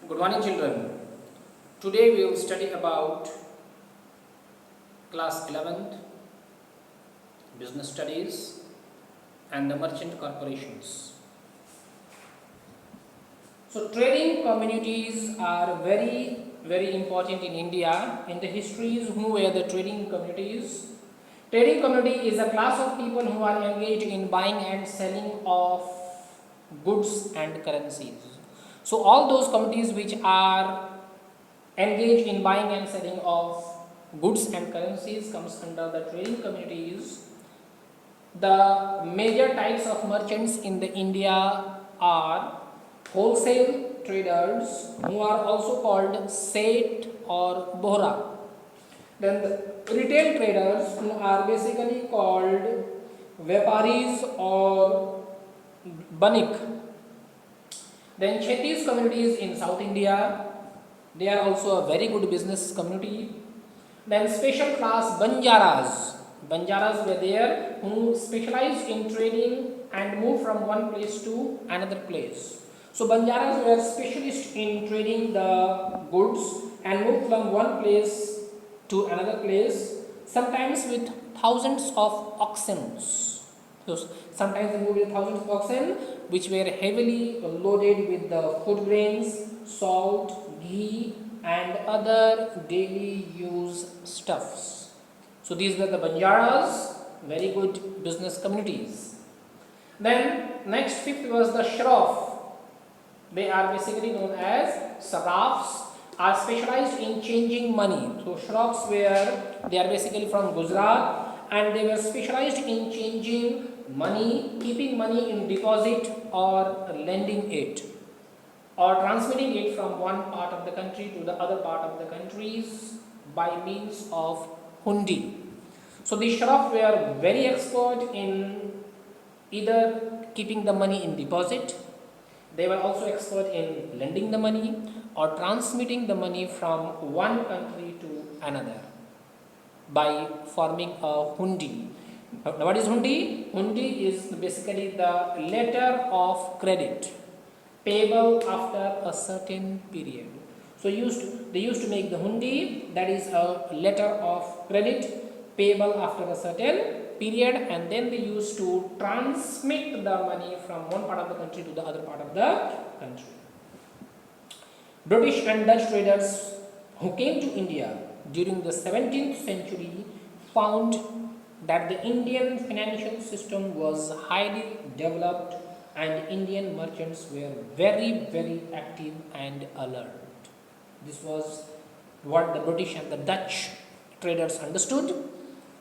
Good morning, children. Today we will study about class 11th business studies and the merchant corporations. So, trading communities are very important in India. In the histories, who were the trading communities? Trading community is a class of people who are engaged in buying and selling of goods and currencies. So, all those communities which are engaged in buying and selling of goods and currencies comes under the trading communities. The major types of merchants in the India are wholesale traders, who are also called Seth or Bohra. Then the retail traders, who are basically called Vyaparis or Banik. Then Chettis communities in South India, they are also a very good business community. Then special class Banjaras. Banjaras were there who specialized in trading and moved from one place to another place. So Banjaras were specialists in trading the goods and moved from one place to another place, sometimes with thousands of oxen. So sometimes they moved with thousands of oxen which were heavily loaded with the food grains, salt, ghee and other daily use stuffs. So these were the Banjaras, very good business communities. Then next fifth was the Sharaf. They are basically known as Sarafs, are specialized in changing money. So Sharafs were, they are basically from Gujarat and they were specialized in changing money, keeping money in deposit or lending it, or transmitting it from one part of the country to the other part of the countries by means of hundi. So the Sharaf were very expert in either keeping the money in deposit, they were also expert in lending the money or transmitting the money from one country to another by forming a hundi. Now what is hundi? Hundi is basically the letter of credit payable after a certain period. So they used to make the hundi, that is a letter of credit payable after a certain period, and then they used to transmit the money from one part of the country to the other part of the country. British and Dutch traders who came to India during the 17th century found that the Indian financial system was highly developed and Indian merchants were very active and alert. This was what the British and the Dutch traders understood,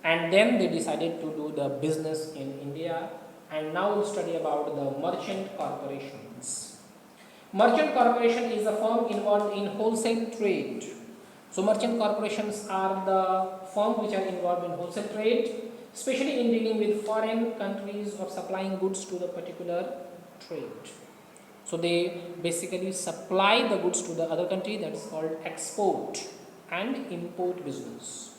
and then they decided to do the business in India. And now we'll study about the merchant corporations. Merchant corporation is a firm involved in wholesale trade. So merchant corporations are the firms which are involved in wholesale trade, especially in dealing with foreign countries or supplying goods to the particular trade. So they basically supply the goods to the other country, that is called export and import business.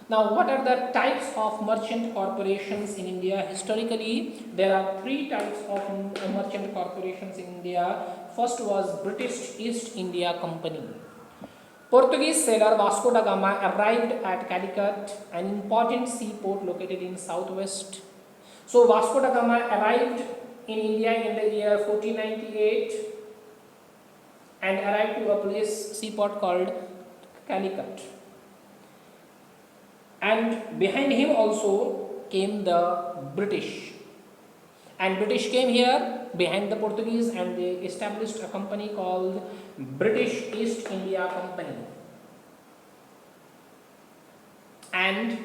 Now what are the types of merchant corporations in India? Historically, there are three types of merchant corporations in India. First was British East India Company. Portuguese sailor Vasco da Gama arrived at Calicut, an important seaport located in southwest. So Vasco da Gama arrived in India in the year 1498 and arrived to a seaport called Calicut. And behind him also came the British. And British came here behind the Portuguese and they established a company called British East India Company. And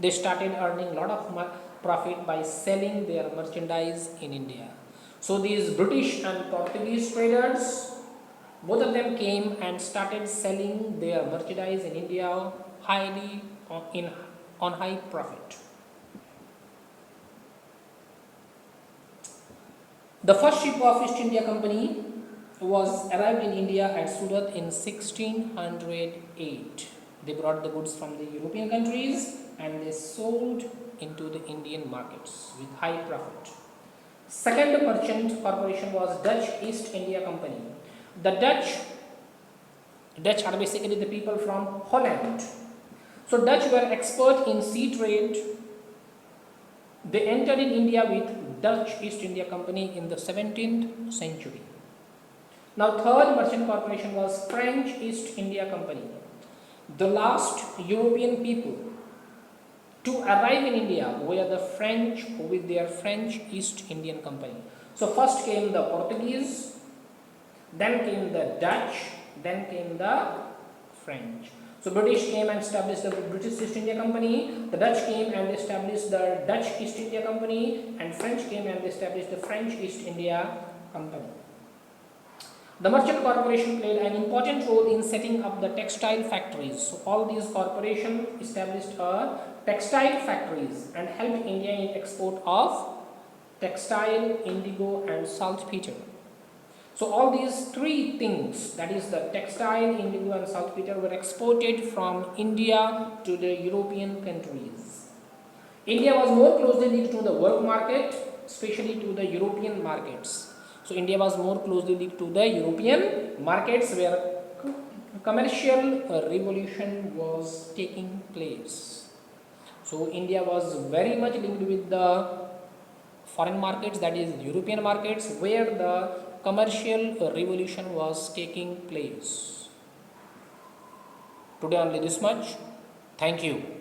they started earning a lot of profit by selling their merchandise in India. So these British and Portuguese traders, both of them came and started selling their merchandise in India highly on high profit. The first ship of East India Company was arrived in India at Surat in 1608. They brought the goods from the European countries and they sold into the Indian markets with high profit. Second merchant corporation was Dutch East India Company. The Dutch Dutch are basically the people from Holland. So Dutch were expert in sea trade. They entered in India with Dutch East India Company in the 17th century. Now third merchant corporation was French East India Company. The last European people to arrive in India were the French with their French East Indian Company. So first came the Portuguese, then came the Dutch, then came the French. So British came and established the British East India Company, the Dutch came and established the Dutch East India Company, and French came and established the French East India Company. The merchant corporation played an important role in setting up the textile factories. So all these corporations established textile factories and helped India in export of textile, indigo and saltpeter. So all these three things, that is the textile, indigo and saltpeter, were exported from India to the European countries. India was more closely linked to the world market, especially to the European markets. So India was more closely linked to the European markets where commercial revolution was taking place. So India was very much linked with the foreign markets, that is European markets, where the commercial revolution was taking place. Today only this much. Thank you.